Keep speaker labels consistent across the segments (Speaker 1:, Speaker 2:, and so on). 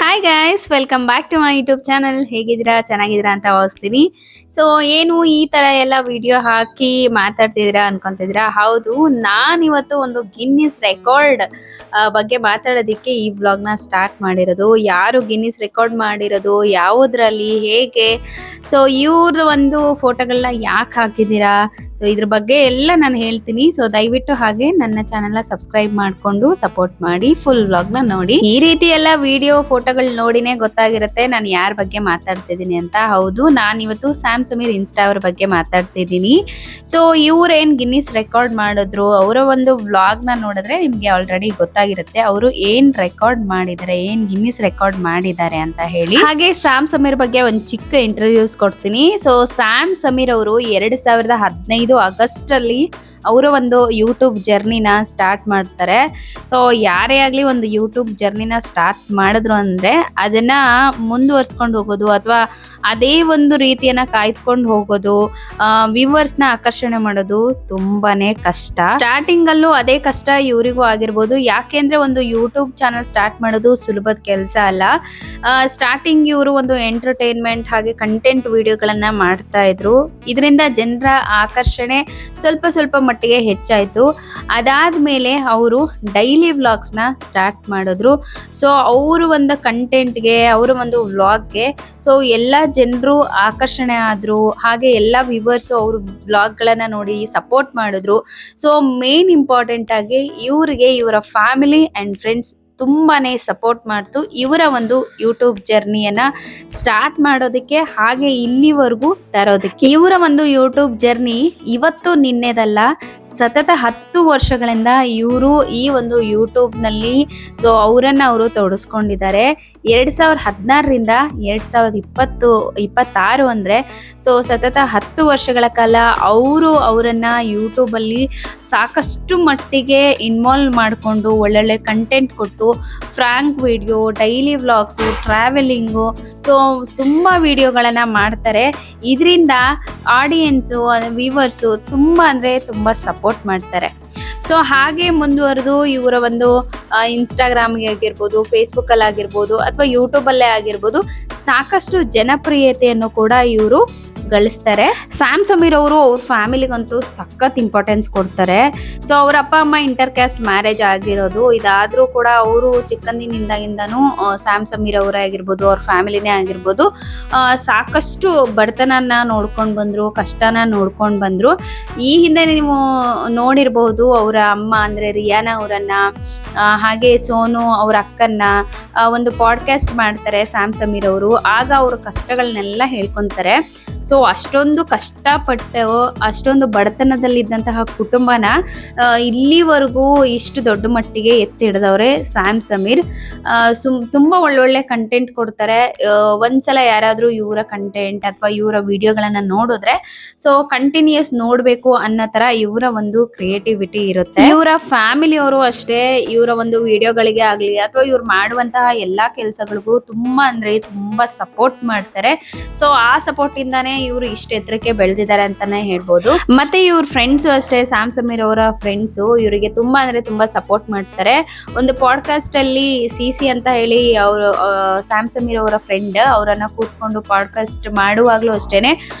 Speaker 1: Hi guys, welcome back to my YouTube channel. ಹೇಗಿದ್ದೀರಾ? ಚೆನ್ನಾಗಿದ್ದೀರಾ ಅಂತ ಭಾವಿಸ್ತೀನಿ. ಸೊ ಏನು ಈ ತರ ಎಲ್ಲ ವಿಡಿಯೋ ಹಾಕಿ ಮಾತಾಡ್ತಿದ್ದೀರಾ ಅನ್ಕೊಂತಿದ್ದೀರಾ? ಹೌದು, ನಾನಿವತ್ತು ಒಂದು ಗಿನ್ನಿಸ್ ರೆಕಾರ್ಡ್ ಬಗ್ಗೆ ಮಾತಾಡೋದಕ್ಕೆ ಈ ವ್ಲಾಗ್ನ ಸ್ಟಾರ್ಟ್ ಮಾಡಿರೋದು. ಯಾರು ಗಿನ್ನಿಸ್ ರೆಕಾರ್ಡ್ ಮಾಡಿರೋದು, ಯಾವುದ್ರಲ್ಲಿ, ಹೇಗೆ, ಸೊ ಇವ್ರ ಒಂದು ಫೋಟೋಗಳನ್ನ ಯಾಕೆ ಹಾಕಿದ್ದೀರಾ, ಸೊ ಇದ್ರ ಬಗ್ಗೆ ಎಲ್ಲ ನಾನು ಹೇಳ್ತೀನಿ. ಸೊ ದಯವಿಟ್ಟು ಹಾಗೆ ನನ್ನ ಚಾನೆಲ್ನ ಸಬ್ಸ್ಕ್ರೈಬ್ ಮಾಡಿಕೊಂಡು ಸಪೋರ್ಟ್ ಮಾಡಿ, ಫುಲ್ ವ್ಲಾಗ್ನ ನೋಡಿ. ಈ ರೀತಿ ಎಲ್ಲ ವಿಡಿಯೋ ಫೋಟೋಗಳು ನೋಡಿನೇ ಗೊತ್ತಾಗಿರುತ್ತೆ ನಾನು ಯಾರ ಬಗ್ಗೆ ಮಾತಾಡ್ತಿದ್ದೀನಿ ಅಂತ. ಹೌದು, ನಾನು ಇವತ್ತು ಸ್ಯಾಮ್ ಸಮೀರ್ ಇನ್ಸ್ಟಾ ಅವ್ರ ಬಗ್ಗೆ ಮಾತಾಡ್ತಿದ್ದೀನಿ. ಸೊ ಇವ್ರೇನ್ ಗಿನ್ನಿಸ್ ರೆಕಾರ್ಡ್ ಮಾಡಿದ್ರು, ಅವರ ಒಂದು ವ್ಲಾಗ್ನ ನೋಡಿದ್ರೆ ನಿಮ್ಗೆ ಆಲ್ರೆಡಿ ಗೊತ್ತಾಗಿರುತ್ತೆ ಅವರು ಏನ್ ರೆಕಾರ್ಡ್ ಮಾಡಿದ್ದಾರೆ, ಏನ್ ಗಿನ್ನಿಸ್ ರೆಕಾರ್ಡ್ ಮಾಡಿದ್ದಾರೆ ಅಂತ ಹೇಳಿ. ಹಾಗೆ ಸ್ಯಾಮ್ ಸಮೀರ್ ಬಗ್ಗೆ ಒಂದು ಚಿಕ್ಕ ಇಂಟರ್ವ್ಯೂಸ್ ಕೊಡ್ತೀನಿ. ಸೊ ಸ್ಯಾಮ್ ಸಮೀರ್ ಅವರು 2015 ಆಗಸ್ಟ್ ಅಲ್ಲಿ ಅವರ ಒಂದು ಯೂಟ್ಯೂಬ್ ಜರ್ನಿನ ಸ್ಟಾರ್ಟ್ ಮಾಡ್ತಾರೆ. ಸೊ ಯಾರೇ ಆಗಲಿ ಒಂದು ಯೂಟ್ಯೂಬ್ ಜರ್ನಿನ ಸ್ಟಾರ್ಟ್ ಮಾಡಿದ್ರು ಅಂದರೆ ಅದನ್ನ ಮುಂದುವರ್ಸ್ಕೊಂಡು ಹೋಗೋದು ಅಥವಾ ಅದೇ ಒಂದು ರೀತಿಯನ್ನ ಕಾಯ್ದುಕೊಂಡು ಹೋಗೋದು, ವ್ಯೂವರ್ಸ್ನ ಆಕರ್ಷಣೆ ಮಾಡೋದು ತುಂಬಾನೇ ಕಷ್ಟ. ಸ್ಟಾರ್ಟಿಂಗ್ ಅಲ್ಲೂ ಅದೇ ಕಷ್ಟ ಇವರಿಗೂ ಆಗಿರ್ಬೋದು. ಯಾಕೆಂದ್ರೆ ಒಂದು ಯೂಟ್ಯೂಬ್ ಚಾನಲ್ ಸ್ಟಾರ್ಟ್ ಮಾಡೋದು ಸುಲಭದ ಕೆಲಸ ಅಲ್ಲ. ಸ್ಟಾರ್ಟಿಂಗ್ ಇವರು ಒಂದು ಎಂಟರ್ಟೈನ್ಮೆಂಟ್ ಹಾಗೆ ಕಂಟೆಂಟ್ ವಿಡಿಯೋಗಳನ್ನ ಮಾಡ್ತಾ ಇದ್ರು. ಇದರಿಂದ ಜನರ ಆಕರ್ಷಣೆ ಸ್ವಲ್ಪ ಮಟ್ಟಿಗೆ ಹೆಚ್ಚಾಯ್ತು. ಅದಾದ್ಮೇಲೆ ಅವರು ಡೈಲಿ ವ್ಲಾಗ್ಸ್ನ ಸ್ಟಾರ್ಟ್ ಮಾಡಿದ್ರು. ಸೊ ಅವರು ಒಂದು ಕಂಟೆಂಟ್ಗೆ, ಅವರ ಒಂದು ವ್ಲಾಗ್ಗೆ ಸೊ ಎಲ್ಲ ಜನರು ಆಕರ್ಷಣೆ ಆದ್ರು. ಹಾಗೆ ಎಲ್ಲ ವ್ಯೂವರ್ಸು ಅವ್ರ ವ್ಲಾಗ್ಗಳನ್ನ ನೋಡಿ ಸಪೋರ್ಟ್ ಮಾಡಿದ್ರು. ಸೊ ಮೇನ್ ಇಂಪಾರ್ಟೆಂಟ್ ಆಗಿ ಇವರಿಗೆ ಇವರ ಫ್ಯಾಮಿಲಿ ಅಂಡ್ ಫ್ರೆಂಡ್ಸ್ ತುಂಬಾನೇ ಸಪೋರ್ಟ್ ಮಾಡ್ತು ಇವರ ಒಂದು ಯೂಟ್ಯೂಬ್ ಜರ್ನಿಯನ್ನ ಸ್ಟಾರ್ಟ್ ಮಾಡೋದಕ್ಕೆ, ಹಾಗೆ ಇಲ್ಲಿವರೆಗೂ ತರೋದಕ್ಕೆ. ಇವರ ಒಂದು ಯೂಟ್ಯೂಬ್ ಜರ್ನಿ ಇವತ್ತು ನಿನ್ನೆದಲ್ಲ, ಸತತ 10 ವರ್ಷಗಳಿಂದ ಇವರು ಈ ಒಂದು ಯೂಟ್ಯೂಬ್ ನಲ್ಲಿ ಸೊ ಅವರನ್ನ ಅವರು ತೊಡಸ್ಕೊಂಡಿದ್ದಾರೆ. 2016ರಿಂದ 2026 ಅಂದ್ರೆ ಸೊ ಸತತ 10 ವರ್ಷಗಳ ಕಾಲ ಅವರನ್ನ ಯೂಟ್ಯೂಬ್ ಅಲ್ಲಿ ಸಾಕಷ್ಟು ಮಟ್ಟಿಗೆ ಇನ್ವಾಲ್ವ್ ಮಾಡಿಕೊಂಡು ಒಳ್ಳೊಳ್ಳೆ ಕಂಟೆಂಟ್ ಕೊಟ್ಟು Frank video, daily vlogs, travelling, so ತುಂಬಾ ವಿಡಿಯೋಗಳನ್ನ ಮಾಡ್ತಾರೆ. ಇದರಿಂದ ಆಡಿಯನ್ಸು, ವ್ಯೂವರ್ಸು ತುಂಬಾ ಅಂದ್ರೆ ತುಂಬಾ ಸಪೋರ್ಟ್ ಮಾಡ್ತಾರೆ. ಸೊ ಹಾಗೆ ಮುಂದುವರೆದು ಇವರ ಒಂದು ಇನ್ಸ್ಟಾಗ್ರಾಮ್ಗೆ ಆಗಿರ್ಬೋದು, ಫೇಸ್ಬುಕ್ ಅಲ್ಲಿ ಆಗಿರ್ಬೋದು ಅಥವಾ ಯೂಟ್ಯೂಬ್ ಅಲ್ಲೇ ಆಗಿರ್ಬೋದು ಸಾಕಷ್ಟು ಜನಪ್ರಿಯತೆಯನ್ನು ಕೂಡ ಇವರು ಗಳಿಸ್ತಾರೆ. ಸ್ಯಾಮ್ ಸಮೀರ್ ಅವರು ಅವ್ರ ಫ್ಯಾಮಿಲಿಗಂತೂ ಸಖತ್ ಇಂಪಾರ್ಟೆನ್ಸ್ ಕೊಡ್ತಾರೆ. ಸೊ ಅವ್ರ ಅಪ್ಪ ಅಮ್ಮ ಇಂಟರ್ ಕ್ಯಾಸ್ಟ್ ಮ್ಯಾರೇಜ್ ಆಗಿರೋದು. ಇದಾದ್ರೂ ಕೂಡ ಅವರು ಚಿಕ್ಕಂದಿನಿಂದಾಗಿಂದನೂ ಸ್ಯಾಮ್ ಸಮೀರ್ ಅವರೇ ಆಗಿರ್ಬೋದು, ಅವ್ರ ಫ್ಯಾಮಿಲಿನೇ ಆಗಿರ್ಬೋದು, ಸಾಕಷ್ಟು ಬಡತನನ ನೋಡ್ಕೊಂಡು ಬಂದ್ರು, ಕಷ್ಟನ ನೋಡ್ಕೊಂಡು ಬಂದ್ರು. ಈ ಹಿಂದೆ ನೀವು ನೋಡಿರ್ಬಹುದು ಅವರ ಅಮ್ಮ ಅಂದ್ರೆ ರಿಯಾನಾ ಅವರನ್ನ, ಹಾಗೆ ಸೋನು ಅವ್ರ ಅಕ್ಕನ್ನ ಒಂದು ಪಾಡ್ಕಾಸ್ಟ್ ಮಾಡ್ತಾರೆ ಸ್ಯಾಮ್ ಸಮೀರ್ ಅವರು. ಆಗ ಅವ್ರ ಕಷ್ಟಗಳನ್ನೆಲ್ಲ ಹೇಳ್ಕೊಂತಾರೆ. ಸೊ ಅಷ್ಟೊಂದು ಕಷ್ಟಪಟ್ಟು, ಅಷ್ಟೊಂದು ಬಡತನದಲ್ಲಿದ್ದಂತಹ ಕುಟುಂಬನ ಇಲ್ಲಿವರೆಗೂ ಇಷ್ಟು ದೊಡ್ಡ ಮಟ್ಟಿಗೆ ಎತ್ತಿ ಹಿಡಿದವ್ರೆ ಸ್ಯಾಮ್ ಸಮೀರ್. ತುಂಬಾ ಒಳ್ಳೊಳ್ಳೆ ಕಂಟೆಂಟ್ ಕೊಡ್ತಾರೆ. ಒಂದ್ಸಲ ಯಾರಾದ್ರೂ ಇವರ ಕಂಟೆಂಟ್ ಅಥವಾ ಇವರ ವಿಡಿಯೋಗಳನ್ನ ನೋಡಿದ್ರೆ ಸೊ ಕಂಟಿನ್ಯೂಸ್ ನೋಡ್ಬೇಕು ಅನ್ನೋ ತರ ಇವರ ಒಂದು ಕ್ರಿಯೇಟಿವಿಟಿ ಇರುತ್ತೆ. ಇವರ ಫ್ಯಾಮಿಲಿಯವರು ಅಷ್ಟೇ ಇವರ ಒಂದು ವಿಡಿಯೋಗಳಿಗೆ ಆಗ್ಲಿ ಅಥವಾ ಇವ್ರು ಮಾಡುವಂತಹ ಎಲ್ಲಾ ಕೆಲಸಗಳಿಗೂ ತುಂಬಾ ಅಂದ್ರೆ ತುಂಬಾ ಸಪೋರ್ಟ್ ಮಾಡ್ತಾರೆ. ಸೊ ಆ ಸಪೋರ್ಟ್ ಇಂದಾನೆ ಇವರು ಇಷ್ಟ ಎತ್ತರಕ್ಕೆ ಬೆಳೆದಿದ್ದಾರೆ ಅಂತಾನೆ ಹೇಳ್ಬೋದು. ಮತ್ತೆ ಇವ್ರ ಫ್ರೆಂಡ್ಸ್ ಅಷ್ಟೇ, ಸ್ಯಾಮ್ ಸಮೀರ್ ಅವರ ಫ್ರೆಂಡ್ಸು ಇವರಿಗೆ ತುಂಬಾ ಅಂದ್ರೆ ತುಂಬಾ ಸಪೋರ್ಟ್ ಮಾಡ್ತಾರೆ. ಒಂದು ಪಾಡ್ಕಾಸ್ಟ್ ಅಲ್ಲಿ ಸಿಸಿ ಅಂತ ಹೇಳಿ ಅವರು ಸ್ಯಾಮ್ ಸಮೀರ್ ಅವರ ಫ್ರೆಂಡ್, ಅವರನ್ನ ಕೂರಿಸ್ಕೊಂಡು ಪಾಡ್ಕಾಸ್ಟ್ ಮಾಡುವಾಗ್ಲೂ ಅಷ್ಟೇನೆ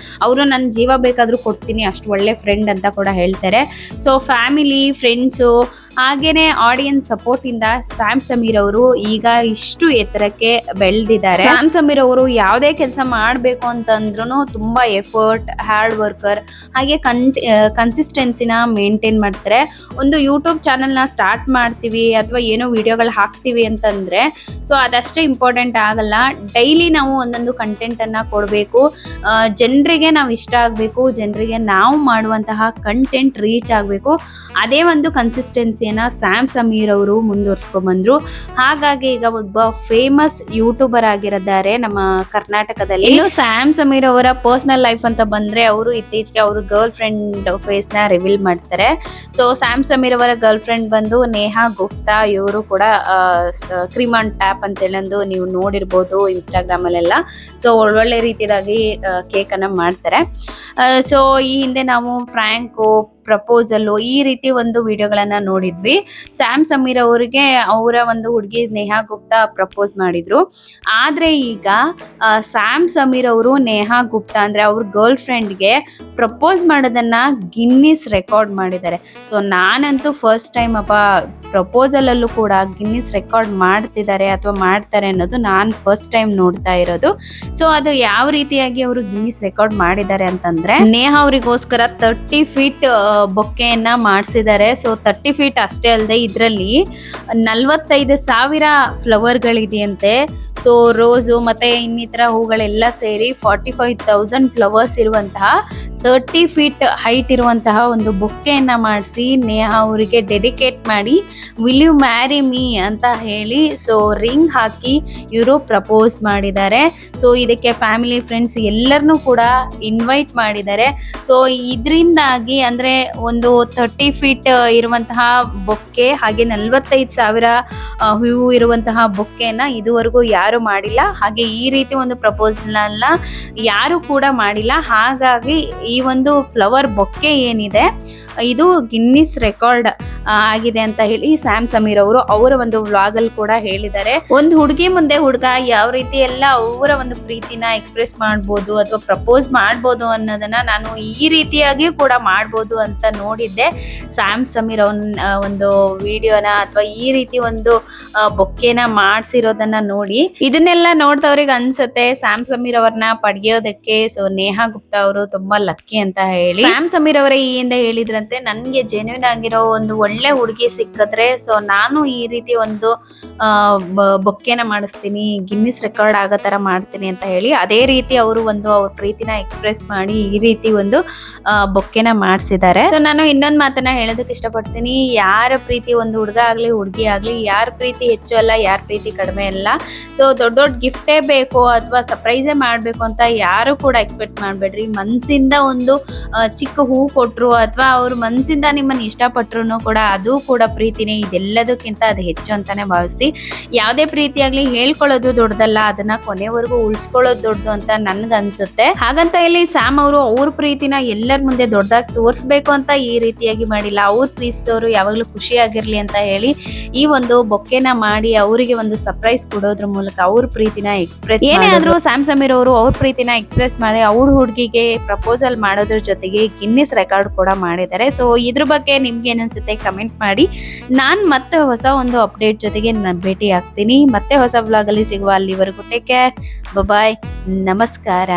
Speaker 1: ಅವರು ನನ್ನ ಜೀವ ಬೇಕಾದ್ರೂ ಕೊಡ್ತೀನಿ, ಅಷ್ಟು ಒಳ್ಳೆ ಫ್ರೆಂಡ್ ಅಂತ ಕೂಡ ಹೇಳ್ತಾರೆ. ಸೊ ಫ್ಯಾಮಿಲಿ, ಫ್ರೆಂಡ್ಸು ಹಾಗೇನೆ ಆಡಿಯನ್ಸ್ ಸಪೋರ್ಟ್ ಇಂದ ಸ್ಯಾಮ್ ಸಮೀರ್ ಅವರು ಈಗ ಇಷ್ಟು ಎತ್ತರಕ್ಕೆ ಬೆಳೆದಿದ್ದಾರೆ. ಸ್ಯಾಮ್ ಸಮೀರ್ ಅವರು ಯಾವುದೇ ಕೆಲಸ ಮಾಡಬೇಕು ಅಂತಂದ್ರೂ ತುಂಬಾ ಎಫರ್ಟ್, ಹಾರ್ಡ್ ವರ್ಕರ್, ಹಾಗೆ ಕನ್ಸಿಸ್ಟೆನ್ಸಿನ ಮೇಂಟೈನ್ ಮಾಡ್ತಾರೆ. ಒಂದು ಯೂಟ್ಯೂಬ್ ಚಾನಲ್ನ ಸ್ಟಾರ್ಟ್ ಮಾಡ್ತೀವಿ ಅಥವಾ ಏನೋ ವಿಡಿಯೋಗಳು ಹಾಕ್ತೀವಿ ಅಂತಂದ್ರೆ ಸೊ ಅದಷ್ಟೇ ಇಂಪಾರ್ಟೆಂಟ್ ಆಗಲ್ಲ. ಡೈಲಿ ನಾವು ಒಂದೊಂದು ಕಂಟೆಂಟ್ ಅನ್ನ ಕೊಡಬೇಕು, ಜನರಿಗೆ ನಾವು ಇಷ್ಟ ಆಗಬೇಕು, ಜನರಿಗೆ ನಾವು ಮಾಡುವಂತಹ ಕಂಟೆಂಟ್ ರೀಚ್ ಆಗಬೇಕು. ಅದೇ ಒಂದು ಕನ್ಸಿಸ್ಟೆನ್ಸಿಯನ್ನ ಸ್ಯಾಮ್ ಸಮೀರ್ ಅವರು ಮುಂದುವರ್ಸ್ಕೊಂಡ್ ಬಂದ್ರು. ಹಾಗಾಗಿ ಈಗ ಒಬ್ಬ ಫೇಮಸ್ ಯೂಟ್ಯೂಬರ್ ಆಗಿದ್ದಾರೆ ನಮ್ಮ ಕರ್ನಾಟಕದಲ್ಲಿ. ಇನ್ನು ಸ್ಯಾಮ್ ಸಮೀರ್ ಅವರ ಪರ್ಸನಲ್ ಲೈಫ್ ಅಂತ ಬಂದ್ರೆ ಅವರು ಇತ್ತೀಚೆಗೆ ಅವರು ಗರ್ಲ್ ಫ್ರೆಂಡ್ ಫೇಸ್ ನ ರಿವೀಲ್ ಮಾಡ್ತಾರೆ. ಸೊ ಸ್ಯಾಮ್ ಸಮೀರ್ ಅವರ ಗರ್ಲ್ ಫ್ರೆಂಡ್ ಬಂದು ನೇಹಾ ಗುಪ್ತಾ. ಇವರು ಕೂಡ ಕ್ರೀಮ್ ಆನ್ ಟ್ಯಾಪ್ ಅಂತ ಹೇಳಂದು ನೀವು ನೋಡಿರ್ಬೋದು ಇನ್ಸ್ಟಾಗ್ರಾಮ್ ಅಲ್ಲೆಲ್ಲ. ಸೊ ಒಳ್ಳೊಳ್ಳೆ ರೀತಿಯಾಗಿ ಕೇಕ್ ಅನ್ನ ಮಾಡ್ತಾರೆ. ಸೊ ಈ ಹಿಂದೆ ನಾವು ಫ್ರಾಂಕು, ಪ್ರಪೋಸಲ್ ಈ ರೀತಿ ಒಂದು ವಿಡಿಯೋಗಳನ್ನ ನೋಡಿದ್ವಿ. ಸ್ಯಾಮ್ ಸಮೀರ್ ಅವರಿಗೆ ಅವರ ಒಂದು ಹುಡುಗಿ ನೇಹಾ ಗುಪ್ತಾ ಪ್ರಪೋಸ್ ಮಾಡಿದ್ರು. ಆದ್ರೆ ಈಗ ಸ್ಯಾಮ್ ಸಮೀರ್ ಅವರು ನೇಹಾ ಗುಪ್ತಾ ಅಂದ್ರೆ ಅವ್ರ ಗರ್ಲ್ ಫ್ರೆಂಡ್ಗೆ ಪ್ರಪೋಸ್ ಮಾಡೋದನ್ನ ಗಿನ್ನಿಸ್ ರೆಕಾರ್ಡ್ ಮಾಡಿದ್ದಾರೆ. ಸೊ ನಾನಂತೂ ಫಸ್ಟ್ ಟೈಮ್ ಪ್ರಪೋಸಲ್ ಅಲ್ಲೂ ಕೂಡ ಗಿನ್ನಿಸ್ ರೆಕಾರ್ಡ್ ಮಾಡ್ತಿದ್ದಾರೆ ಅಥವಾ ಮಾಡ್ತಾರೆ ಅನ್ನೋದು ನಾನು ಫಸ್ಟ್ ಟೈಮ್ ನೋಡ್ತಾ ಇರೋದು. ಸೊ ಅದು ಯಾವ ರೀತಿಯಾಗಿ ಅವರು ಗಿನ್ನಿಸ್ ರೆಕಾರ್ಡ್ ಮಾಡಿದ್ದಾರೆ ಅಂತಂದ್ರೆ, ನೇಹಾ ಅವರಿಗೋಸ್ಕರ 30 ಫೀಟ್ ಬೊಕ್ಕೆಯನ್ನ ಮಾಡಿಸಿದ್ದಾರೆ. ಸೊ 30 ಫೀಟ್ ಅಷ್ಟೇ ಅಲ್ಲದೆ ಇದರಲ್ಲಿ 45,000 ಫ್ಲವರ್ಗಳಿದೆಯಂತೆ. ಸೊ ರೋಸು ಮತ್ತೆ ಇನ್ನಿತರ ಹೂಗಳೆಲ್ಲ ಸೇರಿ 45,000 ಫ್ಲವರ್ಸ್ ಇರುವಂತಹ 30 ಫೀಟ್ ಹೈಟ್ ಇರುವಂತಹ ಒಂದು ಬೊಕ್ಕೆಯನ್ನ ಮಾಡಿಸಿ ನೇಹಾ ಅವರಿಗೆ ಡೆಡಿಕೇಟ್ ಮಾಡಿ ವಿಲ್ ಯು ಮ್ಯಾರಿ ಮೀ ಅಂತ ಹೇಳಿ ಸೊ ರಿಂಗ್ ಹಾಕಿ ಇವರು ಪ್ರಪೋಸ್ ಮಾಡಿದ್ದಾರೆ. ಸೊ ಇದಕ್ಕೆ ಫ್ಯಾಮಿಲಿ ಫ್ರೆಂಡ್ಸ್ ಎಲ್ಲರನ್ನೂ ಕೂಡ ಇನ್ವೈಟ್ ಮಾಡಿದ್ದಾರೆ. ಸೊ ಇದರಿಂದಾಗಿ ಅಂದ್ರೆ ಒಂದು 30 ಫೀಟ್ ಇರುವಂತಹ ಬೊಕ್ಕೆ ಹಾಗೆ 45,000 ಹೂವು ಇರುವಂತಹ ಬೊಕ್ಕೆನ ಇದುವರೆಗೂ ಯಾರು ಮಾಡಿಲ್ಲ. ಹಾಗೆ ಈ ರೀತಿ ಒಂದು ಪ್ರಪೋಸಲ್ನ ಯಾರು ಕೂಡ ಮಾಡಿಲ್ಲ. ಹಾಗಾಗಿ ಈ ಒಂದು ಫ್ಲವರ್ ಬೊಕ್ಕೆ ಏನಿದೆ ಇದು ಗಿನ್ನಿಸ್ ರೆಕಾರ್ಡ್ ಆಗಿದೆ ಅಂತ ಹೇಳಿ ಸ್ಯಾಮ್ ಸಮೀರ್ ಅವರು ಅವರ ಒಂದು ವ್ಲಾಗ್ ಅಲ್ಲಿ ಕೂಡ ಹೇಳಿದ್ದಾರೆ. ಒಂದು ಹುಡುಗಿ ಮುಂದೆ ಹುಡುಗ ಯಾವ ರೀತಿ ಎಲ್ಲ ಅವರ ಒಂದು ಪ್ರೀತಿನ ಎಕ್ಸ್ಪ್ರೆಸ್ ಮಾಡ್ಬೋದು ಅಥವಾ ಪ್ರಪೋಸ್ ಮಾಡ್ಬೋದು ಅನ್ನೋದನ್ನ ನಾನು ಈ ರೀತಿಯಾಗಿ ಕೂಡ ಮಾಡ್ಬೋದು ಅಂತ ನೋಡಿದ್ದೆ. ಸ್ಯಾಮ್ ಸಮೀರ್ ಅವನ ಒಂದು ವಿಡಿಯೋನ ಅಥವಾ ಈ ರೀತಿ ಒಂದು ಬೊಕ್ಕೆನ ಮಾಡ್ಸಿರೋದನ್ನ ನೋಡಿ ಇದನ್ನೆಲ್ಲ ನೋಡ್ದವ್ರಿಗೆ ಅನ್ಸುತ್ತೆ ಸ್ಯಾಮ್ ಸಮೀರ್ ಅವ್ರನ್ನ ಪಡೆಯೋದಕ್ಕೆ ಸೊ ನೇಹಾ ಗುಪ್ತಾ ಅವರು ತುಂಬಾ ಲಕ್ಕಿ ಅಂತ ಹೇಳಿ. ಸ್ಯಾಮ್ ಸಮೀರ್ ಅವರೇ ಈ ಹಿಂದೆ ಹೇಳಿದ್ರಂತೆ, ನನ್ಗೆ ಜೆನ್ಯೂನ್ ಆಗಿರೋ ಒಂದು ಒಳ್ಳೆ ಹುಡುಗಿ ಸಿಕ್ಕಿದ್ರೆ ಸೊ ನಾನು ಈ ರೀತಿ ಒಂದು ಬೊಕ್ಕೆನ ಮಾಡಿಸ್ತೀನಿ, ಗಿನ್ನಿಸ್ ರೆಕಾರ್ಡ್ ಆಗೋ ತರ ಮಾಡ್ತೀನಿ ಅಂತ ಹೇಳಿ ಅದೇ ರೀತಿ ಅವರು ಒಂದು ಅವ್ರ ಪ್ರೀತಿನ ಎಕ್ಸ್ಪ್ರೆಸ್ ಮಾಡಿ ಈ ರೀತಿ ಒಂದು ಬೊಕ್ಕೆನ ಮಾಡಿಸಿದ್ದಾರೆ. ಸೊ ನಾನು ಇನ್ನೊಂದು ಮಾತನ್ನ ಹೇಳೋದಕ್ಕೆ ಇಷ್ಟಪಡ್ತೀನಿ, ಯಾರ ಪ್ರೀತಿ ಒಂದು ಹುಡುಗ ಆಗ್ಲಿ ಹುಡುಗಿ ಆಗ್ಲಿ ಯಾರ ಪ್ರೀತಿ ಹೆಚ್ಚು ಅಲ್ಲ ಯಾರ ಪ್ರೀತಿ ಕಡಿಮೆ ಅಲ್ಲ. ಸೊ ದೊಡ್ಡ ದೊಡ್ಡ ಗಿಫ್ಟೇ ಬೇಕು ಅಥವಾ ಸರ್ಪ್ರೈಸೇ ಮಾಡ್ಬೇಕು ಅಂತ ಯಾರು ಕೂಡ ಎಕ್ಸ್ಪೆಕ್ಟ್ ಮಾಡ್ಬೇಡ್ರಿ. ಮನ್ಸಿಂದ ಒಂದು ಚಿಕ್ಕ ಹೂ ಕೊಟ್ರು ಅಥವಾ ಅವ್ರ ಮನ್ಸಿಂದ ನಿಮ್ಮನ್ನ ಇಷ್ಟಪಟ್ರು ಕೂಡ ಅದು ಕೂಡ ಪ್ರೀತಿನೇ. ಇದೆಲ್ಲದಕ್ಕಿಂತ ಅದು ಹೆಚ್ಚು ಅಂತಾನೆ ಭಾವಿಸಿ. ಯಾವುದೇ ಪ್ರೀತಿ ಆಗ್ಲಿ ಹೇಳ್ಕೊಳ್ಳೋದು ದೊಡ್ಡದಲ್ಲ, ಅದನ್ನ ಕೊನೆವರೆಗೂ ಉಳಿಸ್ಕೊಳ್ಳೋದು ದೊಡ್ಡದು ಅಂತ ನನ್ಗ ಅನ್ಸುತ್ತೆ. ಹಾಗಂತ ಇಲ್ಲಿ ಸ್ಯಾಮ್ ಅವರು ಅವ್ರ ಪ್ರೀತಿನ ಎಲ್ಲರ ಮುಂದೆ ದೊಡ್ಡದಾಗಿ ತೋರಿಸ್ಬೇಕು ಅಂತ ಈ ರೀತಿಯಾಗಿ ಮಾಡಿಲ್ಲ. ಅವ್ರ ಪ್ರೀತಿದವರು ಯಾವಾಗ್ಲೂ ಖುಷಿಯಾಗಿರ್ಲಿ ಅಂತ ಹೇಳಿ ಈ ಒಂದು ಬೊಕ್ಕೆನ ಮಾಡಿ ಅವರಿಗೆ ಒಂದು ಸರ್ಪ್ರೈಸ್ ಕೊಡೋದ್ರ ಮೂಲಕ ಅವ್ರ ಪ್ರೀತಿನ ಎಕ್ಸ್ಪ್ರೆಸ್ ಏನೇ ಆದ್ರೂ ಸ್ಯಾಮ್ ಸಮೀರ್ ಅವರು ಅವ್ರ ಪ್ರೀತಿನ ಎಕ್ಸ್ಪ್ರೆಸ್ ಮಾಡಿ ಅವ್ರ ಹುಡುಗಿಗೆ ಪ್ರಪೋಸಲ್ ಮಾಡೋದ್ರ ಜೊತೆಗೆ ಗಿನ್ನಿಸ್ ರೆಕಾರ್ಡ್ ಕೂಡ ಮಾಡಿದ್ದಾರೆ. ಸೊ ಇದ್ರ ಬಗ್ಗೆ ನಿಮ್ಗೆ ಏನನ್ಸುತ್ತೆ ಕಮೆಂಟ್ ಮಾಡಿ. ನಾನ್ ಮತ್ತೆ ಹೊಸ ಒಂದು ಅಪ್ಡೇಟ್ ಜೊತೆಗೆ ನಾನು ಭೇಟಿ ಆಗ್ತೀನಿ. ಮತ್ತೆ ಹೊಸ ವ್ಲಾಗ್ ಅಲ್ಲಿ ಸಿಗುವ. ಅಲ್ಲಿವರೆಗೂ ಟೇಕ್ ಕೇರ್, ಬಾಯ್, ನಮಸ್ಕಾರ.